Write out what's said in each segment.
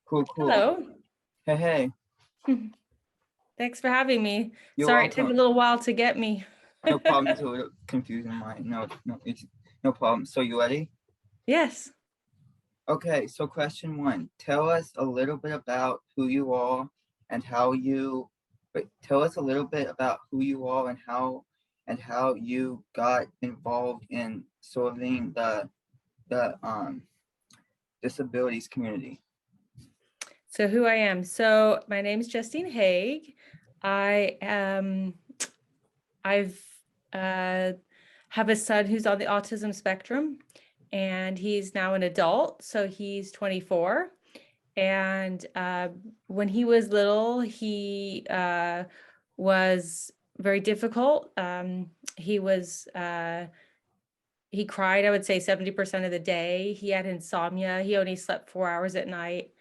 Cool, cool. Hello. Hey. Thanks for having me. You're Sorry, it took a welcome. little while to get me. No problem. It's a little confusing. It's no problem. So you ready? Yes. Okay. So question one: tell us a little bit about who you are and how you. Wait, tell us a little bit about who you are and how you got involved in serving the disabilities community. So who I am. So my name is Justine Haigh. I am, I've have a son who's on the autism spectrum, and he's now an adult. So he's 24. And when he was little, he was very difficult. He cried, I would say 70% of the day. He had insomnia. He only slept 4 hours at night.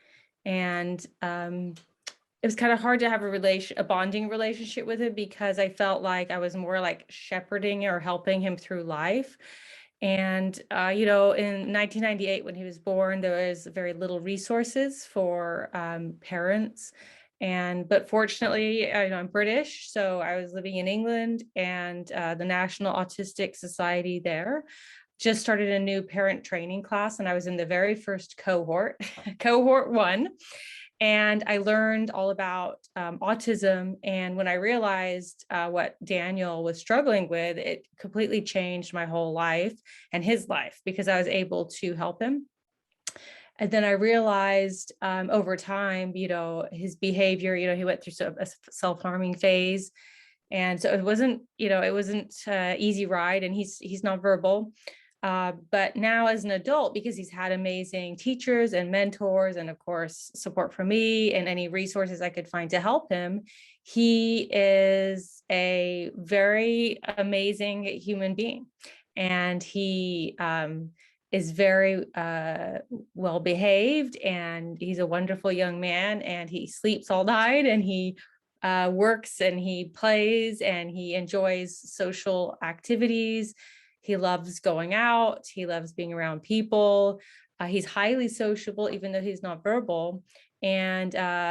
And it was kind of hard to have a bonding relationship with him, because I felt like I was more like shepherding or helping him through life. And, in 1998, when he was born, there was very little resources for parents. But fortunately, I'm British, so I was living in England, and the National Autistic Society there just started a new parent training class, and I was in the very first cohort, cohort 1. And I learned all about autism. And when I realized what Daniel was struggling with, it completely changed my whole life and his life, because I was able to help him. And then I realized over time, his behavior, he went through a self-harming phase. And so it wasn't easy ride, and he's nonverbal. But now as an adult, because he's had amazing teachers and mentors, and of course, support from me and any resources I could find to help him, he is a very amazing human being. And he is very well behaved, and he's a wonderful young man, and he sleeps all night, and he works, and he plays, and he enjoys social activities. He loves going out. He loves being around people. He's highly sociable, even though he's not verbal. And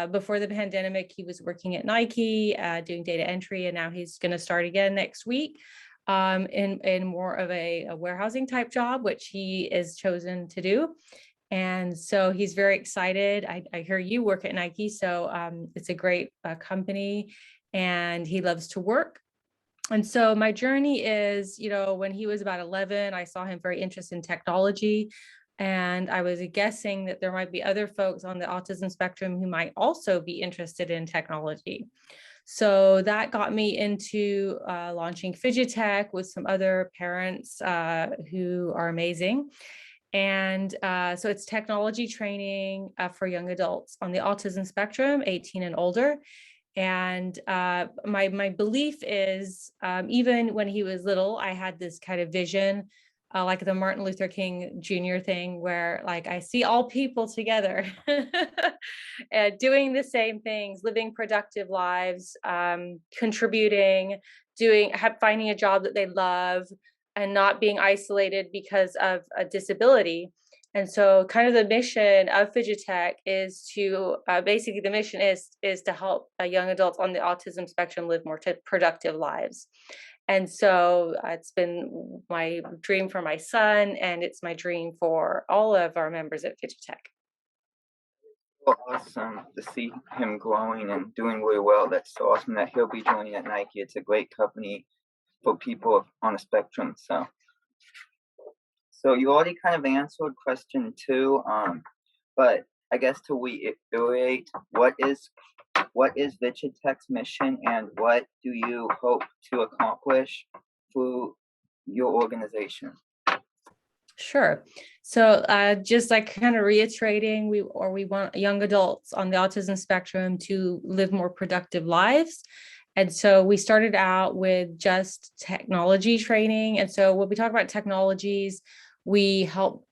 before the pandemic, he was working at Nike, doing data entry, and now he's going to start again next week in more of a warehousing type job, which he is chosen to do. And so he's very excited. I hear you work at Nike, so it's a great company, and he loves to work. And so my journey is, when he was about 11, I saw him very interested in technology. And I was guessing that there might be other folks on the autism spectrum who might also be interested in technology. So that got me into launching Fidgetech with some other parents who are amazing. And so it's technology training for young adults on the autism spectrum, 18 and older. And my belief is, even when he was little, I had this kind of vision, like the Martin Luther King Jr. thing, where like I see all people together doing the same things, living productive lives, contributing, finding a job that they love, and not being isolated because of a disability. And so kind of the mission of Fidgetech is to basically the mission is to help young adults on the autism spectrum live more productive lives. And so it's been my dream for my son, and it's my dream for all of our members at Fidgetech. Well, awesome to see him growing and doing really well. That's so awesome that he'll be joining at Nike. It's a great company for people on a spectrum. So you already kind of answered question 2, but I guess to reiterate, what is Fidgetech's mission, and what do you hope to accomplish through your organization? Sure. So just like kind of reiterating, we want young adults on the autism spectrum to live more productive lives. And so we started out with just technology training. And so when we talk about technologies, we help,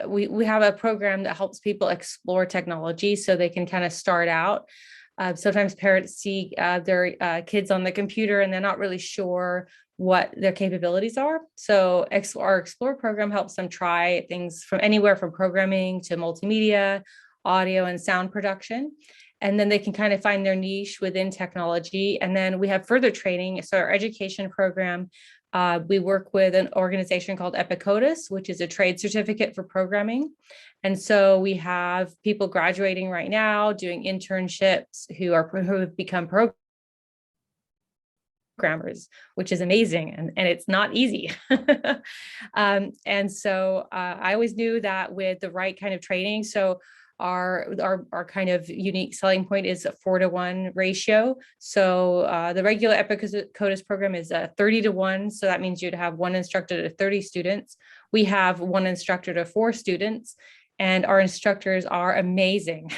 we have a program that helps people explore technology so they can kind of start out. Sometimes parents see their kids on the computer and they're not really sure what their capabilities are. So our Explore program helps them try things from anywhere from programming to multimedia audio and sound production. And then they can kind of find their niche within technology. And then we have further training. So our education program, we work with an organization called Epicodus, which is a trade certificate for programming. And so we have people graduating right now doing internships who have become programmers, which is amazing. And it's not easy. And so I always knew that with the right kind of training. So our kind of unique selling point is a 4-to-1 ratio. So the regular Epicodus program is a 30-to-1. So that means you'd have one instructor to 30 students. We have one instructor to 4 students, and our instructors are amazing.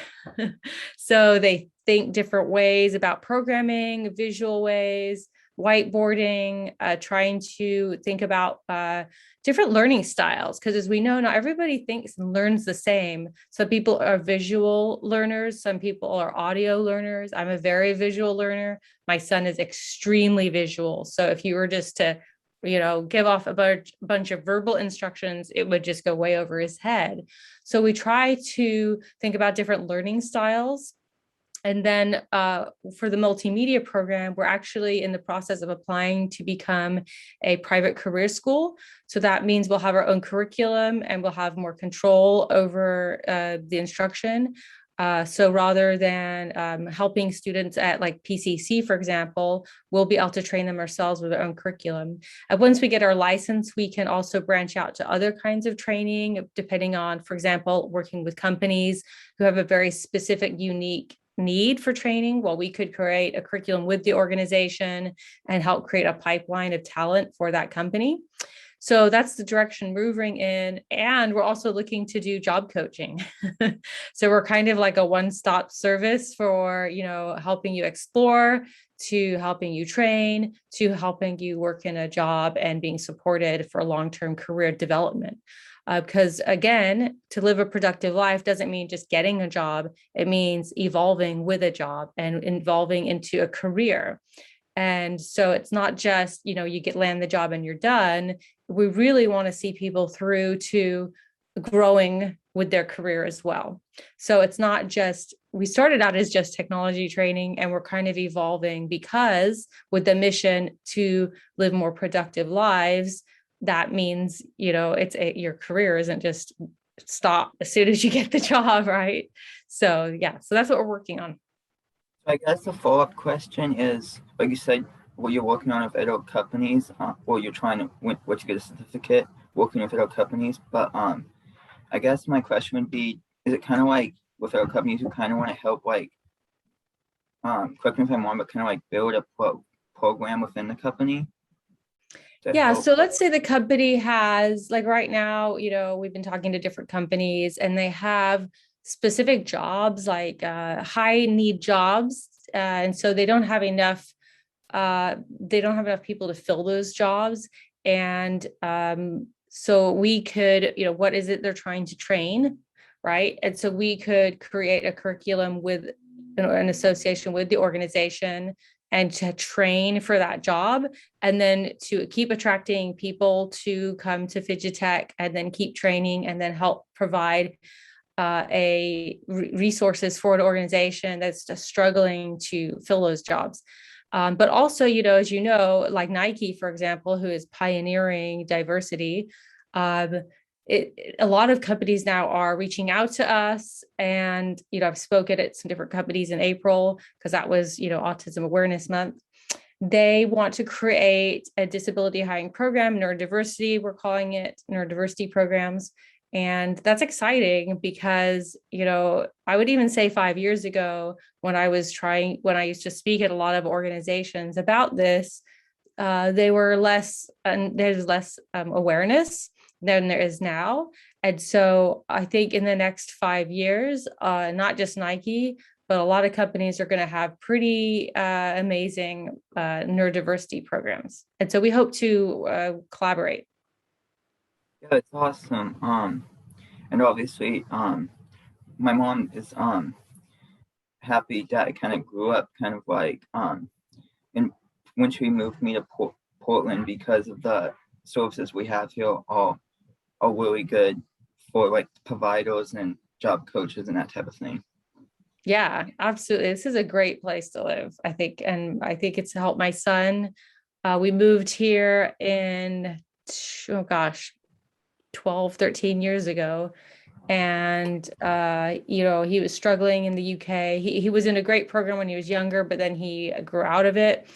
So they think different ways about programming, visual ways, whiteboarding, trying to think about different learning styles, because as we know, not everybody thinks and learns the same. Some people are visual learners, some people are audio learners. I'm a very visual learner. My son is extremely visual. So if you were just to, give off a bunch of verbal instructions, it would just go way over his head. So we try to think about different learning styles. And then for the multimedia program, we're actually in the process of applying to become a private career school. So that means we'll have our own curriculum and we'll have more control over the instruction. So rather than helping students at like PCC, for example, we'll be able to train them ourselves with our own curriculum. And once we get our license, we can also branch out to other kinds of training, depending on, for example, working with companies who have a very specific, unique need for training. Well, we could create a curriculum with the organization and help create a pipeline of talent for that company. So that's the direction we're moving in. And we're also looking to do job coaching. So we're kind of like a one-stop service for, helping you explore, to helping you train, to helping you work in a job and being supported for long-term career development. Because again, to live a productive life doesn't mean just getting a job. It means evolving with a job and evolving into a career. And so it's not just, you land the job and you're done. We really want to see people through to growing with their career as well. So it's not just, we started out as just technology training, and we're kind of evolving because with the mission to live more productive lives, that means, your career isn't just stop as soon as you get the job, right? So that's what we're working on. I guess the follow-up question is, like you said, what you're working on with adult companies, or you're trying to, once you get a certificate, working with adult companies. But I guess my question would be, is it kind of like with adult companies who kind of want to help, like, correct me if I'm wrong, but kind of like build a program within the company? Yeah, so let's say the company has, like right now, we've been talking to different companies and they have specific jobs, like high need jobs. And so they don't have enough people to fill those jobs. And so we could, what is it they're trying to train, right? And so we could create a curriculum with an association with the organization and to train for that job, and then to keep attracting people to come to Fidgetech, and then keep training, and then help provide resources for an organization that's just struggling to fill those jobs. But also, as like Nike, for example, who is pioneering diversity, a lot of companies now are reaching out to us, and I've spoken at some different companies in April because that was Autism Awareness Month. They want to create a disability hiring program, neurodiversity, we're calling it neurodiversity programs. And that's exciting because, I would even say 5 years ago when I used to speak at a lot of organizations about this, there's less awareness than there is now. And so I think in the next 5 years, not just Nike, but a lot of companies are going to have pretty amazing neurodiversity programs. And so we hope to collaborate. Yeah, it's awesome. And obviously, my mom is happy that I kind of grew up kind of like and when she moved me to Portland, because of the services we have here are really good for like providers and job coaches and that type of thing. Yeah, absolutely. This is a great place to live, I think. And I think it's helped my son. We moved here in, oh gosh, 12, 13 years ago. And, you know, he was struggling in the UK. He was in a great program when he was younger, but then he grew out of it.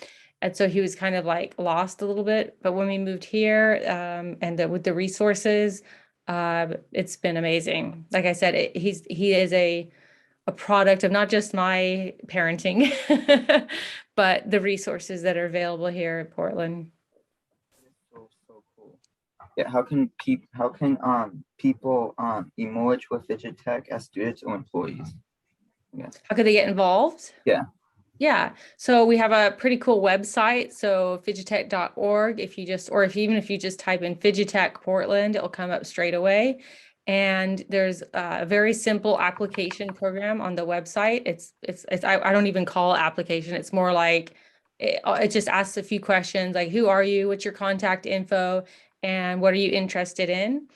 And so he was kind of like lost a little bit. But when we moved here, with the resources, it's been amazing. Like I said, he is a product of not just my parenting, but the resources that are available here in Portland. So cool. Yeah, how can people emerge with Fidgetech as students or employees? Yeah. How could they get involved? Yeah. Yeah. So we have a pretty cool website. So fidgetech.org. Even if you just type in Fidgetech Portland, it'll come up straight away. And there's a very simple application program on the website. I don't even call it application. It's more like it just asks a few questions like, who are you? What's your contact info? And what are you interested in?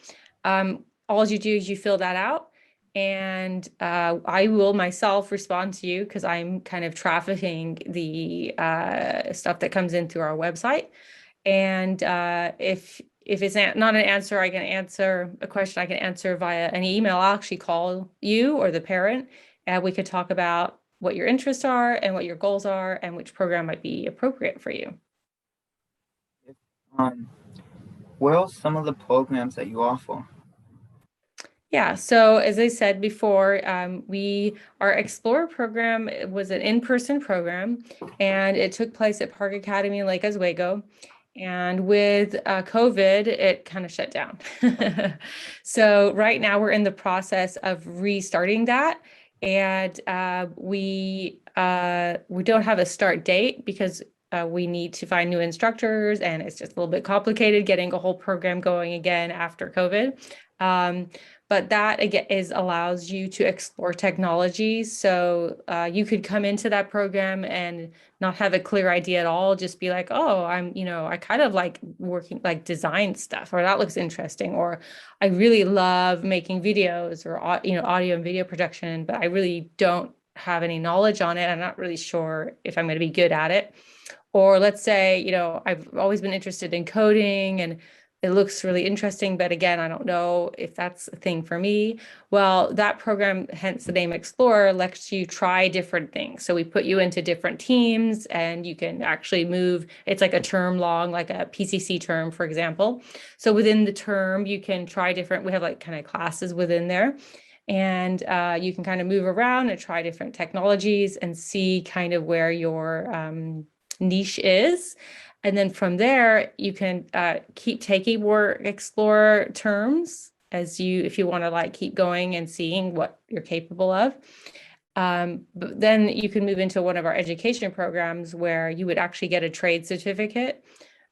All you do is you fill that out. And I will myself respond to you because I'm kind of trafficking the stuff that comes in through our website. And if it's not an answer, I can answer a question I can answer via an email. I'll actually call you or the parent, and we could talk about what your interests are and what your goals are and which program might be appropriate for you. What are some of the programs that you offer? Yeah, so as I said before, our Explorer program was an in-person program, and it took place at Park Academy in Lake Oswego. And with COVID, it kind of shut down. So right now we're in the process of restarting that, and we don't have a start date because we need to find new instructors, and it's just a little bit complicated getting a whole program going again after COVID. But that again allows you to explore technologies. So you could come into that program and not have a clear idea at all. Just be like, oh, I kind of like working like design stuff, or that looks interesting, or I really love making videos or audio and video production, but I really don't have any knowledge on it. I'm not really sure if I'm going to be good at it. Or let's say, I've always been interested in coding and it looks really interesting, but again, I don't know if that's a thing for me. Well, that program, hence the name Explorer, lets you try different things. So we put you into different teams and you can actually move. It's like a term long, like a PCC term, for example. So within the term, you can try we have like kind of classes within there. And you can kind of move around and try different technologies and see kind of where your niche is. And then from there, you can keep taking more Explorer terms if you want to like keep going and seeing what you're capable of. But then you can move into one of our education programs where you would actually get a trade certificate.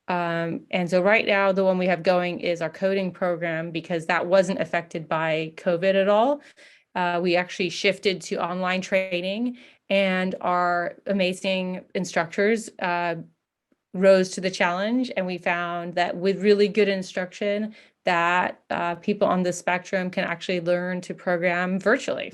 And so right now, the one we have going is our coding program because that wasn't affected by COVID at all. We actually shifted to online training, and our amazing instructors rose to the challenge, and we found that with really good instruction that people on the spectrum can actually learn to program virtually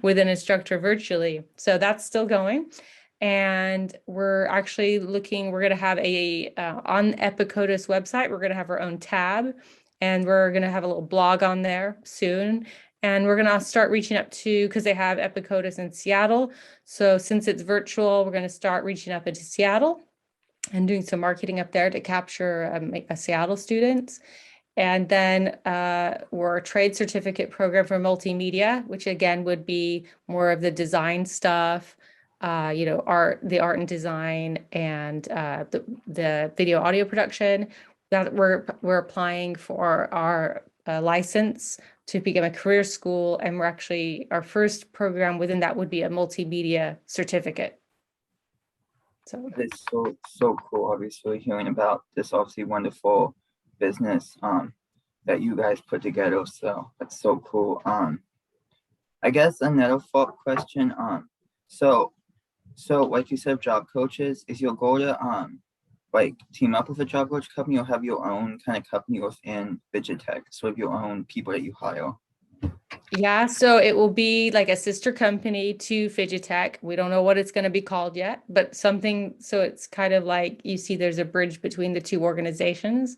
with an instructor virtually. So that's still going. And we're actually we're going to have on Epicodus website, we're going to have our own tab, and we're going to have a little blog on there soon. And we're going to start reaching up because they have Epicodus in Seattle. So since it's virtual, we're going to start reaching up into Seattle and doing some marketing up there to capture a Seattle students. And then we're a trade certificate program for multimedia, which again would be more of the design stuff, the art and design, and the video audio production. That we're applying for our license to become a career school, and our first program within that would be a multimedia certificate. So it's so cool, obviously, hearing about this obviously wonderful business that you guys put together. So that's so cool. I guess another follow-up question. So like you said, job coaches, is your goal to like team up with a job coach company or have your own kind of company within Fidgetech, so have your own people that you hire? Yeah, so it will be like a sister company to Fidgetech. We don't know what it's going to be called yet, but something, so it's kind of like you see there's a bridge between the two organizations.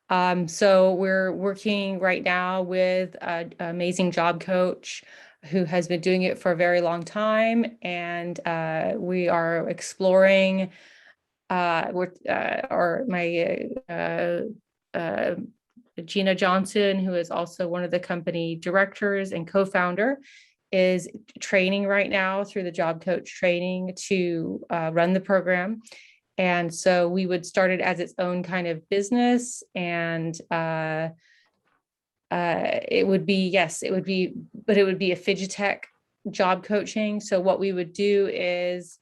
So we're working right now with an amazing job coach who has been doing it for a very long time, and we are exploring with or my Jeanna Johnson, who is also one of the company directors and co-founder, is training right now through the job coach training to run the program. And so we would start it as its own kind of business. And it would be, yes, it would be, but it would be a Fidgetech job coaching. So what we would do is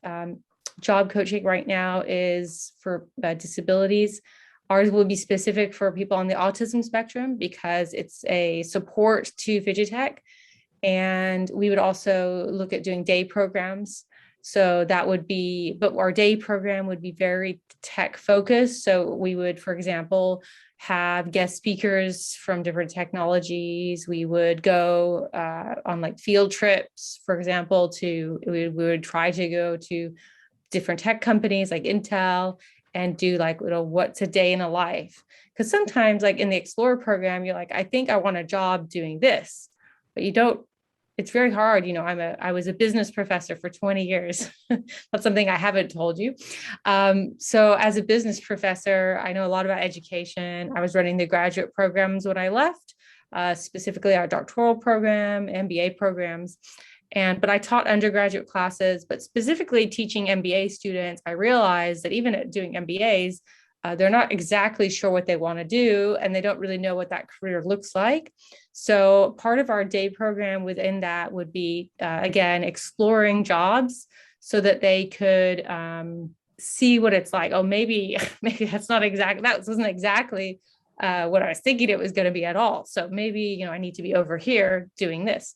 job coaching right now is for disabilities. Ours will be specific for people on the autism spectrum because it's a support to Fidgetech. And we would also look at doing day programs. So that would be, but our day program would be very tech focused. So we would, for example, have guest speakers from different technologies. We would go on like field trips, for example, we would try to go to different tech companies like Intel and do like, what's a day in a life? Because sometimes like in the Explorer program, you're like, I think I want a job doing this, but you don't, it's very hard. I was a business professor for 20 years. That's something I haven't told you. So as a business professor, I know a lot about education. I was running the graduate programs when I left, specifically our doctoral program, MBA programs. But I taught undergraduate classes, but specifically teaching MBA students, I realized that even at doing MBAs, they're not exactly sure what they want to do, and they don't really know what that career looks like. So part of our day program within that would be, again, exploring jobs so that they could see what it's like. Oh, maybe that's not exactly, that wasn't exactly what I was thinking it was going to be at all. So maybe, I need to be over here doing this.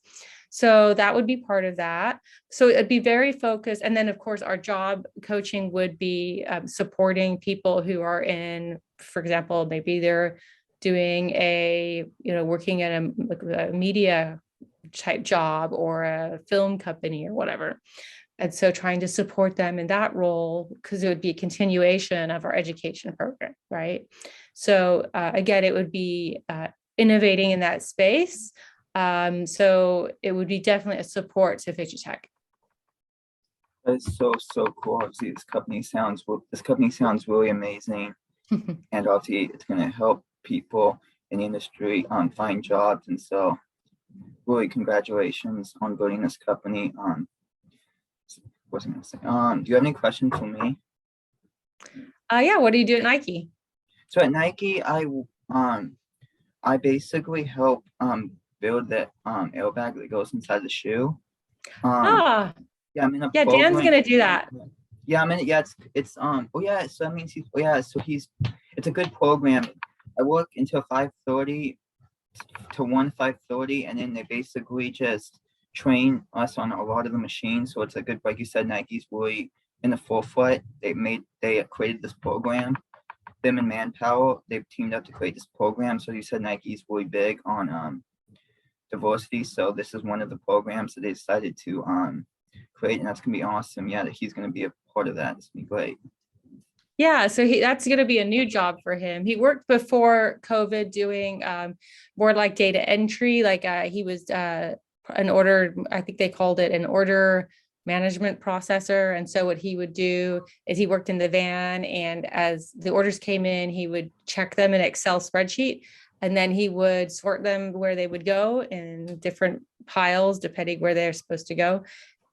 So that would be part of that. So it'd be very focused. And then, of course, our job coaching would be supporting people who are in, for example, maybe they're doing working at a media type job or a film company or whatever. And so trying to support them in that role, because it would be a continuation of our education program, right? So again, it would be innovating in that space. So it would be definitely a support to Fidgetech. That's so cool. Obviously, this company sounds really amazing, and obviously, it's going to help people in the industry find jobs. And so, really, congratulations on building this company. What was I going to say? Do you have any questions for me? Yeah. What do you do at Nike? So at Nike, I basically help build the airbag that goes inside the shoe. Ah, Yeah, I'm in a yeah. Dan's program. gonna do that. Yeah, I'm in it. Yeah, it's oh yeah, so that means it's a good program. I work until 5:30 to 5:30, and then they basically just train us on a lot of the machines. So it's a good, like you said, Nike's really in the forefront. They created this program. Them and Manpower, they've teamed up to create this program. So you said Nike's really big on diversity. So this is one of the programs that they decided to create, and that's gonna be awesome. Yeah, that he's gonna be a part of that. It's gonna be great. Yeah, so that's going to be a new job for him. He worked before COVID doing more like data entry. Like he was an order, I think they called it an order management processor. And so what he would do is he worked in the van, and as the orders came in, he would check them in Excel spreadsheet, and then he would sort them where they would go in different piles, depending where they're supposed to go.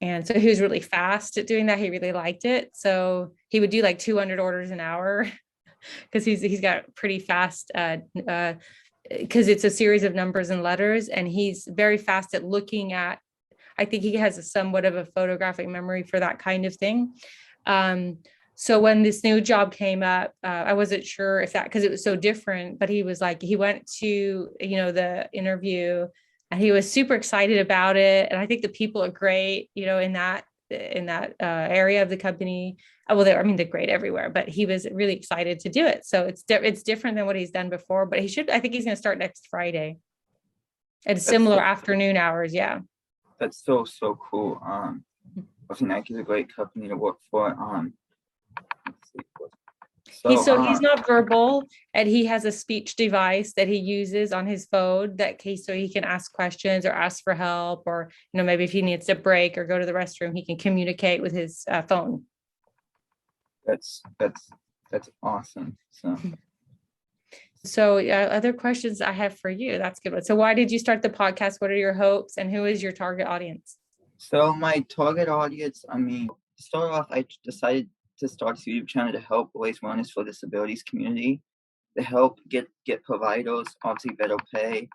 And so he was really fast at doing that. He really liked it. So he would do like 200 orders an hour because he's got pretty fast because it's a series of numbers and letters, and he's very fast at looking at. I think he has somewhat of a photographic memory for that kind of thing. So when this new job came up, I wasn't sure if that, because it was so different, but he was like, he went to, the interview, and he was super excited about it. And I think the people are great, in that area of the company. Well, they're great everywhere, but he was really excited to do it. So it's different than what he's done before, but I think he's going to start next Friday. At That's similar so, afternoon hours, yeah. that's so cool. I think Nike is a great company to work for. Let's see. So He's not verbal, and he has a speech device that he uses on his phone that case so he can ask questions or ask for help, or maybe if he needs to break or go to the restroom, he can communicate with his phone. that's awesome. So other questions I have for you. That's good one. So why did you start the podcast? What are your hopes, and who is your target audience? So my target audience, I mean, to start off, I decided to start a YouTube channel to help raise awareness for disabilities community, to help get providers obviously better pay.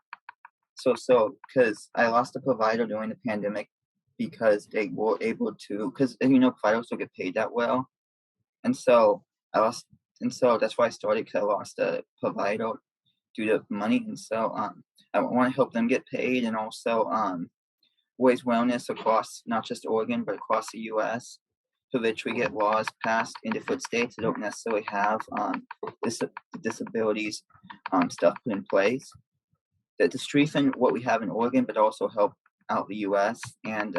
So because I lost a provider during the pandemic because they were able to, because providers don't get paid that well, and so I lost, and so that's why I started, because I lost a provider due to money, and so I want to help them get paid, and also raise wellness across not just Oregon but across the U.S. to literally get laws passed in different states that don't necessarily have disabilities stuff put in place, that to strengthen what we have in Oregon, but also help out the U.S. And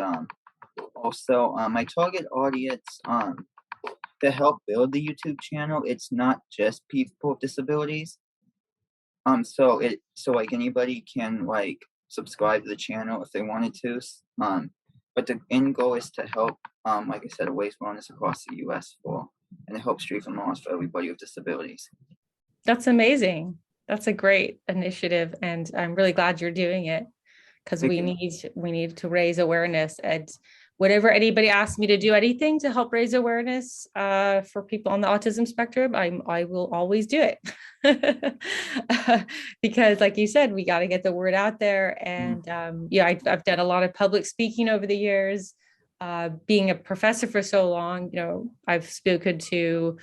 also my target audience to help build the YouTube channel. It's not just people with disabilities. So like anybody can like subscribe to the channel if they wanted to. But the end goal is to help, like I said, raise awareness across the U.S. and to help strengthen laws for everybody with disabilities. That's amazing. That's a great initiative, and I'm really glad you're doing it, because we need to raise awareness. And whenever anybody asks me to do anything to help raise awareness for people on the autism spectrum, I will always do it. Because like you said, we got to get the word out there. And I've done a lot of public speaking over the years. Being a professor for so long, I've spoken to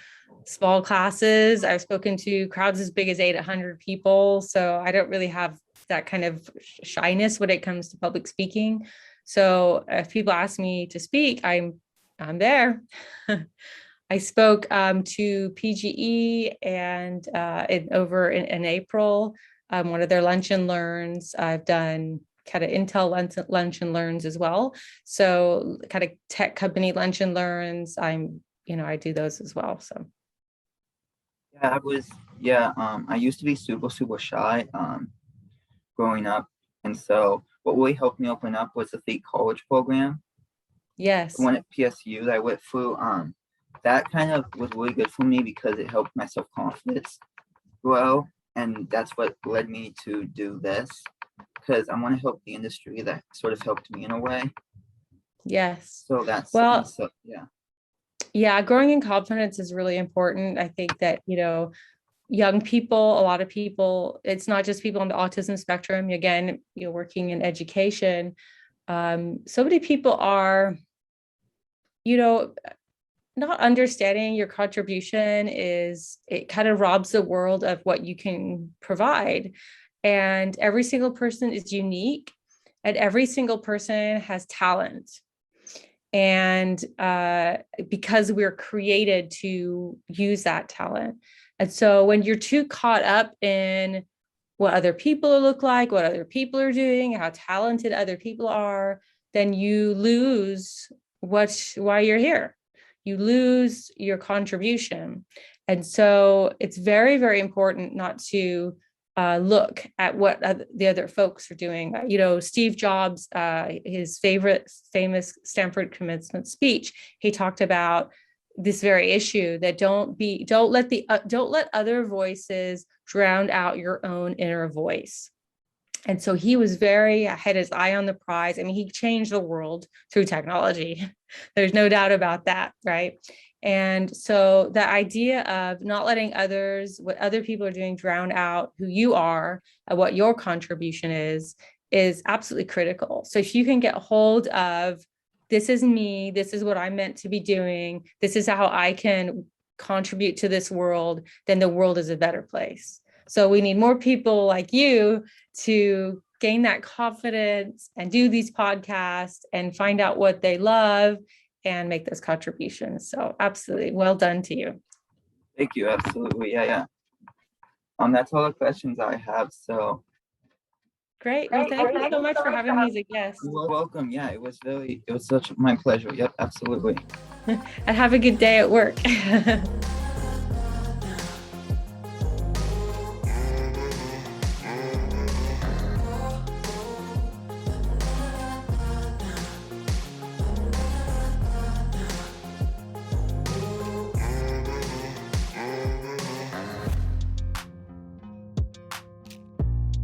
small classes. I've spoken to crowds as big as 800 people. So I don't really have that kind of shyness when it comes to public speaking. So if people ask me to speak, I'm there. I spoke to PGE and over in April, one of their lunch and learns. I've done kind of Intel lunch and learns as well. So kind of tech company lunch and learns. I do those as well. So. I used to be super shy growing up, and so what really helped me open up was the rethinking-college program. Yes. The one at PSU that I went through, that kind of was really good for me because it helped my self-confidence grow, and that's what led me to do this, because I want to help the industry that sort of helped me in a way. Yes. So that's yeah, growing in confidence is really important. I think that, young people, a lot of people, it's not just people on the autism spectrum. Again, working in education, so many people are, not understanding your contribution it kind of robs the world of what you can provide. And every single person is unique, and every single person has talent. And because we're created to use that talent. And so when you're too caught up in what other people look like, what other people are doing, how talented other people are, then you lose why you're here. You lose your contribution. And so it's very, very important not to look at what the other folks are doing. Steve Jobs, his famous Stanford commencement speech, he talked about this very issue, that don't let other voices drown out your own inner voice. And so he was had his eye on the prize. I mean, he changed the world through technology. There's no doubt about that, right? And so the idea of not letting what other people are doing, drown out who you are and what your contribution is absolutely critical. So if you can get hold of, this is me, this is what I'm meant to be doing, this is how I can contribute to this world, then the world is a better place. So we need more people like you to gain that confidence and do these podcasts and find out what they love and make those contributions. So absolutely, well done to you. Thank you. Absolutely. Yeah. That's all the questions I have. So Great. Well, thank you so much for having me as a guest. You're welcome. Yeah, it was such my pleasure. Yep, absolutely. And have a good day at work.